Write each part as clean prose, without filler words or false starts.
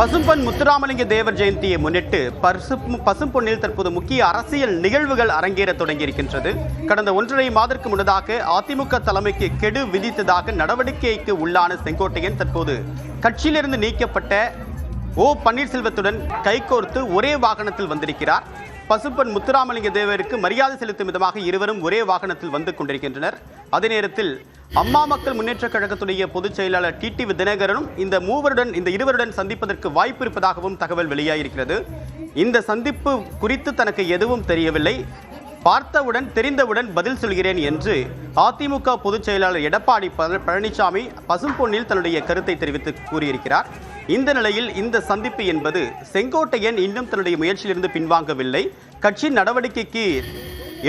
பசும்பொன் முத்துராமலிங்க தேவர் ஜெயந்தியை முன்னிட்டு பசும்பொன்னில் தற்போது முக்கிய அரசியல் நிகழ்வுகள் அரங்கேற தொடங்கியிருக்கின்றது. கடந்த 1.5 மாதத்திற்கு முன்னதாக அதிமுக தலைமைக்கு கெடு விதித்ததாக நடவடிக்கைக்கு உள்ளான செங்கோட்டையன் தற்போது கட்சியிலிருந்து நீக்கப்பட்ட ஓ பன்னீர்செல்வத்துடன் கைகோர்த்து ஒரே வாகனத்தில் வந்திருக்கிறார். பசும்பொன் முத்துராமலிங்க தேவருக்கு மரியாதை செலுத்தும் விதமாக இருவரும் ஒரே வாகனத்தில் வந்து கொண்டிருக்கின்றனர். அதே நேரத்தில் அம்மா மக்கள் முன்னேற்ற கழகத்துடைய பொதுச் செயலாளர் டிடிவி தினகரனும் இந்த இருவருடன் சந்திப்பதற்கு வாய்ப்பு இருப்பதாகவும் தகவல் வெளியாகியிருக்கிறது. இந்த சந்திப்பு குறித்து தனக்கு எதுவும் தெரியவில்லை, பார்த்தவுடன் தெரிந்தவுடன் பதில் சொல்கிறேன் என்று அதிமுக பொதுச் செயலாளர் எடப்பாடி பழனிசாமி பசும்பொன்னில் தன்னுடைய கருத்தை தெரிவித்து கூறியிருக்கிறார். இந்த நிலையில் இந்த சந்திப்பு என்பது செங்கோட்டையன் இன்னும் தன்னுடைய முயற்சியிலிருந்து பின்வாங்கவில்லை, கட்சி நடவடிக்கைக்கு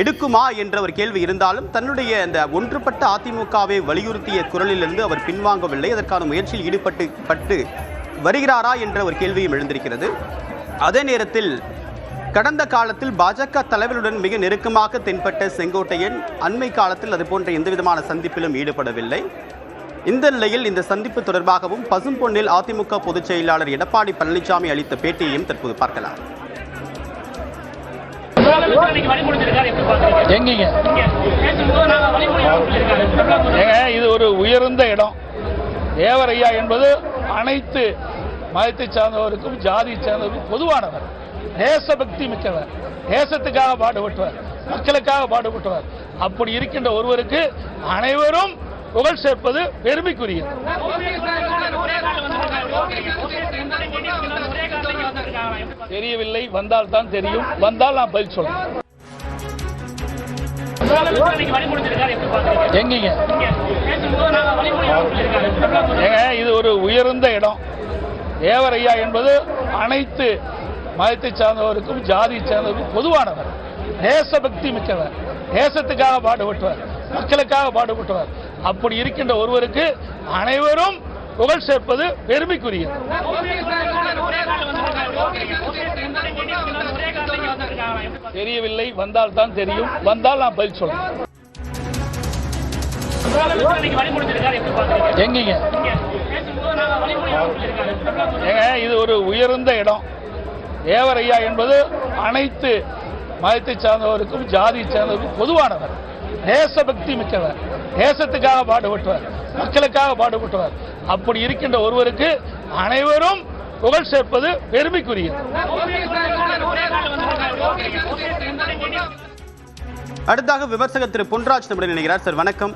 எடுக்குமா என்ற ஒரு கேள்வி இருந்தாலும் தன்னுடைய அந்த ஒன்றுபட்ட அதிமுகவை வலியுறுத்திய குரலிலிருந்து அவர் பின்வாங்கவில்லை. அதற்கான முயற்சியில் ஈடுபட்டு வருகிறாரா என்ற ஒரு கேள்வியும் எழுந்திருக்கிறது. அதே நேரத்தில் கடந்த காலத்தில் பாஜக தலைவருடன் மிக நெருக்கமாக தென்பட்ட செங்கோட்டையன் அண்மை காலத்தில் அதுபோன்ற எந்தவிதமான சந்திப்பிலும் ஈடுபடவில்லை. இந்த நிலையில் இந்த சந்திப்பு தொடர்பாகவும் பசும்பொன்னில் அதிமுக பொதுச் செயலாளர் எடப்பாடி பழனிசாமி அளித்த பேட்டியையும் தற்போது பார்க்கலாம். இது ஒரு உயர்ந்த இடம். தேவரையா என்பது அனைத்து மதத்தை சார்ந்தவருக்கும் ஜாதி சார்ந்தவருக்கும் பொதுவானவர், தேசபக்தி மிக்கவர், தேசத்துக்காக பாடுபட்டவர், மக்களுக்காக பாடுபட்டவர். அப்படி இருக்கின்ற ஒருவருக்கு அனைவரும் புகழ் சேர்ப்பது பெருமைக்குரியது. தெரியவில்லை, வந்தால் தான் தெரியும், வந்தால் நான் பதில் சொல்றேன். இது ஒரு உயர்ந்த இடம். தேவரையா என்பது அனைத்து மதத்தை சார்ந்தவருக்கும் ஜாதி சார்ந்தவருக்கும் பொதுவானவர், தேசபக்தி மிக்கவர், தேசத்துக்காக பாடுபட்டவர், மக்களுக்காக பாடுபட்டவர். அப்படி இருக்கின்ற ஒருவருக்கு அனைவரும் புகழ் சேர்ப்பது பெருமைக்குரியது. தெரியவில்லை, வந்தால் தான் தெரியும், வந்தால் நான் பதில் சொல்றேன். இது ஒரு உயர்ந்த இடம். தேவரையா என்பது அனைத்து மதத்தை சார்ந்தவருக்கும் ஜாதி சார்ந்தவருக்கும் பொதுவானவர், தேசபக்தி மிக்கவர், தேசத்துக்காக பாடுபட்டவர், மக்களுக்காக பாடுபட்டவர். அப்படி இருக்கின்ற ஒருவருக்கு அனைவரும் புகழ் சேர்ப்பது பெருமைக்குரியது. அடுத்தாக விமர்சகர் திரு பொன்ராஜ் நம்முடன் இணைகிறார். சார் வணக்கம்.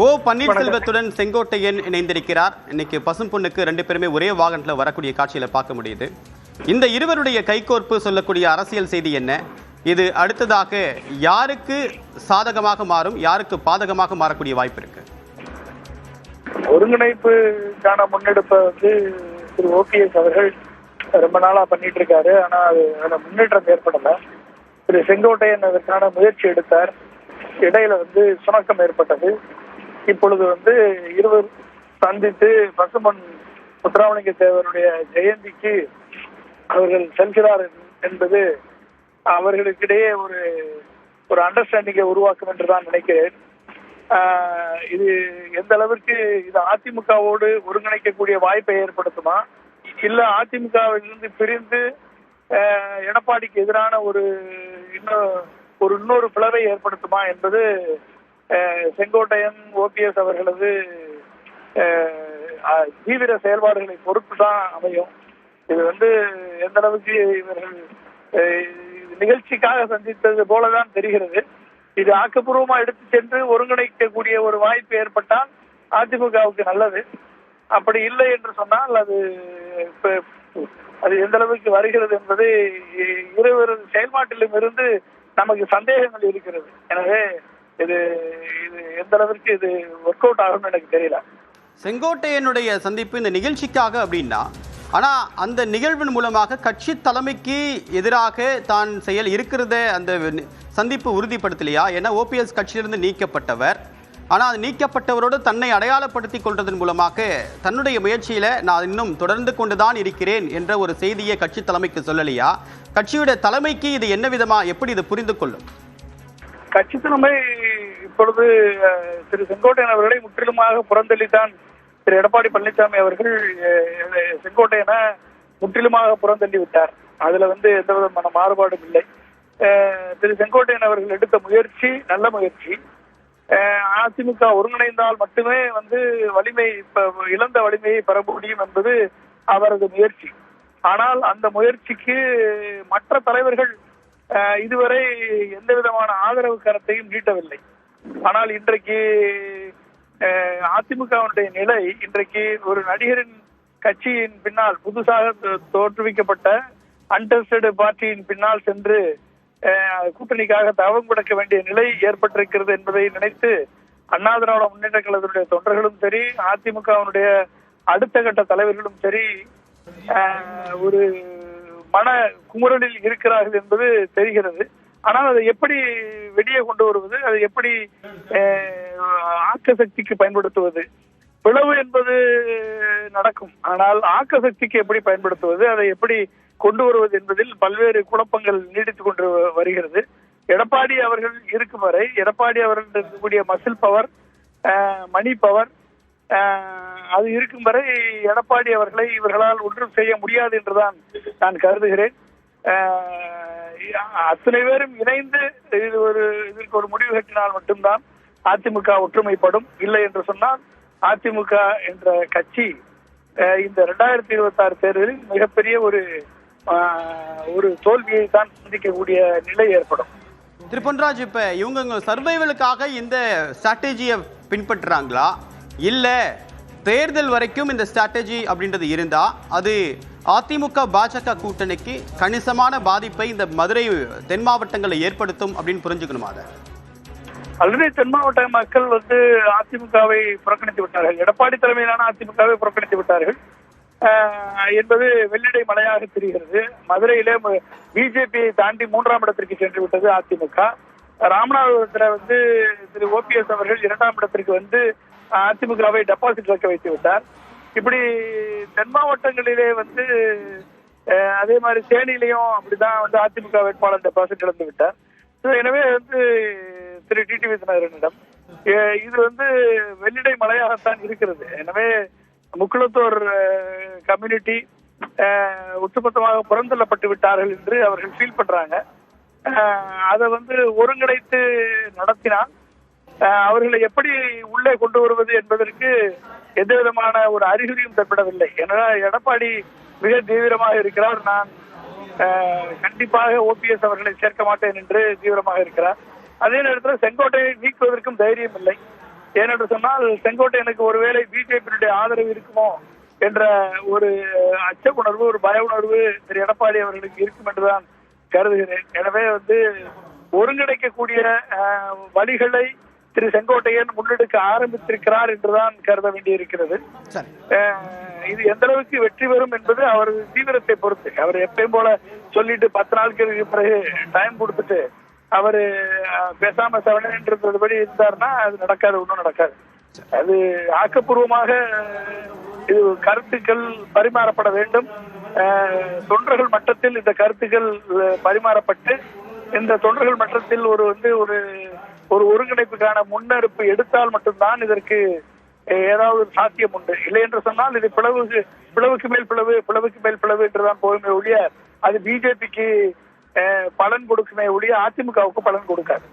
ஓ பன்னீர்செல்வத்துடன் செங்கோட்டையன் இணைந்திருக்கிறார். இன்னைக்கு பசும்பொன்னுக்கு 2 பேருமே ஒரே வாகனத்தில் வரக்கூடிய காட்சியில பார்க்க முடியுது. இந்த இருவருடைய கைகோர்ப்பு சொல்லக்கூடிய அரசியல் செய்தி என்ன? இது அடுத்ததாக யாருக்கு சாதகமாக மாறும், யாருக்கு பாதகமாக மாறக்கூடிய வாய்ப்பு இருக்கு? ஒருங்கிணைப்புக்கான முன்னெடுப்பை திரு ஓபிஎஸ் அவர்கள் ரொம்ப நாளா பண்ணிட்டு இருக்காரு. ஆனா அதுல முன்னேற்றம் ஏற்படல. திரு செங்கோட்டையன் அதற்கான முயற்சி எடுத்தார். இடையில சுணக்கம் ஏற்பட்டது. இப்பொழுது இருவர் சந்தித்து பசும்பொன் முத்துராமலிங்க தேவருடைய ஜெயந்திக்கு அவர்கள் செல்கிறார் என்பது அவர்களுக்கிடையே ஒரு அண்டர்ஸ்டாண்டிங்கை உருவாக்கும் என்றுதான் நினைக்கிறேன். இது எந்த அளவிற்கு இது அதிமுகவோடு ஒருங்கிணைக்கக்கூடிய வாய்ப்பை ஏற்படுத்துமா, இல்ல அதிமுகவிலிருந்து பிரிந்து எடப்பாடிக்கு எதிரான இன்னொரு பிளவை ஏற்படுத்துமா என்பது செங்கோட்டையன் ஓபிஎஸ் அவர்களது தீவிர செயல்பாடுகளை பொறுத்து தான் அமையும். இது எந்த அளவுக்கு இவர்கள் நிகழ்ச்சிக்காக சந்தித்தது போலதான் தெரிகிறது. இது ஆக்கப்பூர்வமா எடுத்து சென்று ஒருங்கிணைக்கக்கூடிய ஒரு வாய்ப்பு ஏற்பட்டால் அதிமுகவுக்கு நல்லது. அப்படி இல்லை என்று சொன்னால் அது எந்த அளவுக்கு வருகிறது என்பது இருவரு செயல்பாட்டிலும் இருந்து நமக்கு சந்தேகங்கள் இருக்கிறது. எனவே இது எந்த அளவிற்கு இது ஒர்க் அவுட் ஆகும்னு எனக்கு தெரியல. செங்கோட்டையனுடைய சந்திப்பு இந்த நிகழ்ச்சிக்காக அப்படின்னா, ஆனால் அந்த நிகழ்வின் மூலமாக கட்சி தலைமைக்கு எதிராக தான் இருக்கிறத அந்த சந்திப்பு உறுதிப்படுத்தலையா? ஏன்னா ஓபிஎஸ் கட்சியிலிருந்து நீக்கப்பட்டவர், ஆனால் அது நீக்கப்பட்டவரோடு தன்னை அடையாளப்படுத்தி கொள்வதன் மூலமாக தன்னுடைய முயற்சியில் நான் இன்னும் தொடர்ந்து கொண்டுதான் இருக்கிறேன் என்ற ஒரு செய்தியை கட்சி தலைமைக்கு சொல்லலையா? கட்சியுடைய தலைமைக்கு இது என்ன எப்படி இது புரிந்து கொள்ளும்? கட்சி தலைமை இப்பொழுது திரு செங்கோட்டையன் அவர்களை முற்றிலுமாக புறந்தள்ளித்தான் திரு எடப்பாடி பழனிசாமி அவர்கள் செங்கோட்டையனை முற்றிலுமாக புறந்தள்ளி விட்டார். அதுல எந்த விதமான மாறுபாடும் இல்லை. திரு செங்கோட்டையன் அவர்கள் எடுத்த முயற்சி நல்ல முயற்சி. அதிமுக ஒருங்கிணைந்தால் மட்டுமே வலிமை இழந்த வலிமையை பெற முடியும் என்பது அவரது முயற்சி. ஆனால் அந்த முயற்சிக்கு மற்ற தலைவர்கள் இதுவரை எந்த விதமான ஆதரவு கரத்தையும் நீட்டவில்லை. ஆனால் இன்றைக்கு அதிமுகவினுடைய நிலை, இன்றைக்கு ஒரு நடிகரின் கட்சியின் பின்னால் புதுசாக தோற்றுவிக்கப்பட்ட அன்டெஸ்டட் பார்ட்டியின் பின்னால் சென்று கூட்டணிக்காக தவம் கொடுக்க வேண்டிய நிலை ஏற்பட்டிருக்கிறது என்பதை நினைத்து அண்ணா திராவிட முன்னேற்ற கழகத்தினுடைய தொண்டர்களும் சரி, அதிமுகவினுடைய அடுத்த கட்ட தலைவர்களும் சரி ஒரு மன குமுறலில் இருக்கிறார்கள் என்பது தெரிகிறது. ஆனால் அதை எப்படி வெளியே கொண்டு வருவது, அதை எப்படி ஆக்க சக்திக்கு பயன்படுத்துவது? பிளவு என்பது நடக்கும், ஆனால் ஆக்க சக்திக்கு எப்படி பயன்படுத்துவது, அதை எப்படி கொண்டு வருவது என்பதில் பல்வேறு குழப்பங்கள் நீடித்துக் கொண்டு வருகிறது. எடப்பாடி அவர்கள் இருக்கும் வரை, எடப்பாடி அவர்கள் இருக்கக்கூடிய மசில் பவர், மணி பவர், அது இருக்கும் வரை எடப்பாடி அவர்களை இவர்களால் ஒன்றும் செய்ய முடியாது என்றுதான் நான் கருதுகிறேன். அத்தனை பேரும் இணைந்து இதற்கு ஒரு முடிவு கட்டினால் மட்டும்தான் அதிமுக ஒற்றுமைப்படும். இல்லை என்று சொன்னால் அதிமுக என்ற கட்சி இந்த 2026 தேர்தலில் மிகப்பெரிய ஒரு தோல்வியை தான் சந்திக்கக்கூடிய நிலை ஏற்படும். திரு பொன்ராஜ், இப்ப இவங்க சர்வைவலுக்காக இந்த ஸ்ட்ராட்டஜியை பின்பற்றுறாங்களா, இல்ல தேர்தல் வரைக்கும் இந்த ஸ்ட்ராட்டஜி அப்படின்றது இருந்தா அது அதிமுக பாஜக கூட்டணிக்கு கணிசமான பாதிப்பை இந்த மதுரை தென் மாவட்டங்களில் ஏற்படுத்தும் அப்படின்னு புரிஞ்சுக்கணுமா? அதை ஆல்ரெடி தென் மாவட்ட மக்கள் அதிமுகவை புறக்கணித்து விட்டார்கள். எடப்பாடி தலைமையிலான அதிமுகவை புறக்கணித்து விட்டார்கள் என்பது வெள்ளிடை மலையாக தெரிகிறது. மதுரையிலே பிஜேபியை தாண்டி 3ஆம் இடத்திற்கு சென்று விட்டது அதிமுக. ராமநாதபுரத்தில் திரு ஓபிஎஸ் அவர்கள் 2ஆம் இடத்திற்கு அதிமுகவை டெபாசிட் வைக்க வைத்து விட்டார். இப்படி தென் மாவட்டங்களிலே அதே மாதிரி தேனியிலையும் அப்படிதான் அதிமுக வேட்பாளர் டெபாசிட் இழந்து விட்டார். எனவே திரு டிடிவி தினகரனிடம் இது வெள்ளிடை மலையாகத்தான் இருக்கிறது. எனவே முக்குளத்தூர் கம்யூனிட்டி ஒட்டுமொத்தமாக புறந்தள்ளப்பட்டு விட்டார்கள் என்று அவர்கள் ஃபீல் பண்றாங்க. அதை ஒருங்கிணைத்து நடத்தினால் அவர்களை எப்படி உள்ளே கொண்டு வருவது என்பதற்கு எந்த விதமான ஒரு அறிகுறியும் தென்படவில்லை. ஏன்னா எடப்பாடி மிக தீவிரமாக இருக்கிறார். நான் கண்டிப்பாக ஓபிஎஸ் அவர்களை சேர்க்க மாட்டேன் என்று தீவிரமாக இருக்கிறார். அதே நேரத்தில் செங்கோட்டையை நீக்குவதற்கும் தைரியம் இல்லை. ஏனென்று சொன்னால் செங்கோட்டையனுக்கு ஒருவேளை பிஜேபியினுடைய ஆதரவு இருக்குமோ என்ற ஒரு அச்ச உணர்வு, ஒரு பய உணர்வு திரு எடப்பாடி அவர்களுக்கு இருக்கும் என்றுதான் கருதுகிறேன். எனவே ஒருங்கிணைக்கக்கூடிய வழிகளை திரு செங்கோட்டையன் முன்னெடுக்க ஆரம்பித்திருக்கிறார் என்றுதான் கருத வேண்டியிருக்கிறது. இது எந்த அளவுக்கு வெற்றி பெறும் என்பது அவர் தீவிரத்தை பொறுத்து. அவர் எப்பயும் போல சொல்லிட்டு 10 நாளுக்கு பிறகு டைம் கொடுத்துட்டு அவரு பேசாம செவனேன்றபடி இருந்தாருன்னா அது நடக்காது, ஒன்றும் நடக்காது. அது ஆக்கப்பூர்வமாக இது கருத்துக்கள் பரிமாறப்பட வேண்டும். தொண்டர்கள் மட்டத்தில் இந்த கருத்துக்கள் பரிமாறப்பட்டு இந்த தொண்டர்கள் மட்டத்தில் ஒரு ஒருங்கிணைப்புக்கான முன்னெடுப்பு எடுத்தால் மட்டும்தான் இதற்கு ஏதாவது சாத்தியம் உண்டு. இல்லை என்று சொன்னால் இது பிளவுக்கு மேல் பிளவு என்றுதான் போகுமே ஒழிய அது பிஜேபிக்கு பலன் கொடுக்குமே ஒழிய அதிமுகவுக்கு பலன் கொடுக்காது.